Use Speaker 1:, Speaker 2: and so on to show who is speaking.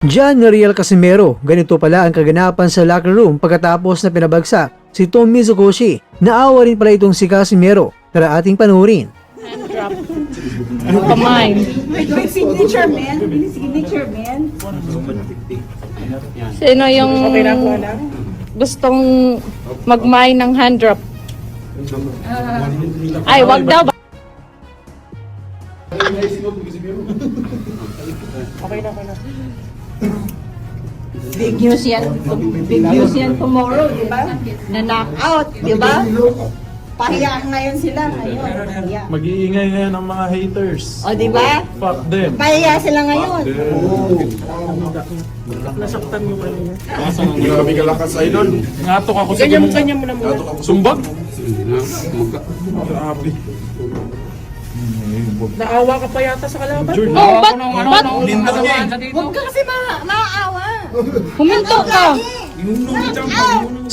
Speaker 1: John Noriel Casimero, ganito pala ang kaganapan sa locker room pagkatapos na pinabagsak si Tom Mizukoshi. Naawa rin pala itong si Casimero. Tara ating panurin.
Speaker 2: Hand drop. Ano kamay?
Speaker 3: Signature man. Signature man.
Speaker 2: Sino yung gustong magmay ng hand drop? Ay, wag daw.
Speaker 3: Big news yan. Big news yan tomorrow, di ba? Na knockout, di ba? Pahiya ngayon sila. Ngayon, pahiya.
Speaker 4: Mag-iingay ngayon ang mga haters.
Speaker 3: O, di ba?
Speaker 4: Fuck them.
Speaker 3: Pahiya sila ngayon.
Speaker 4: Nasaktan yung ano niya.
Speaker 5: Grabe ka lakas, idol.
Speaker 4: Ngatok ako sa ganyan mo na muna. Sumbag? Grabe.
Speaker 6: Naawa ka pa yata sa kalaban.
Speaker 2: Oh, ba't
Speaker 3: Huwag ka kasi maaawa.
Speaker 2: huminto ka?
Speaker 3: Knockout!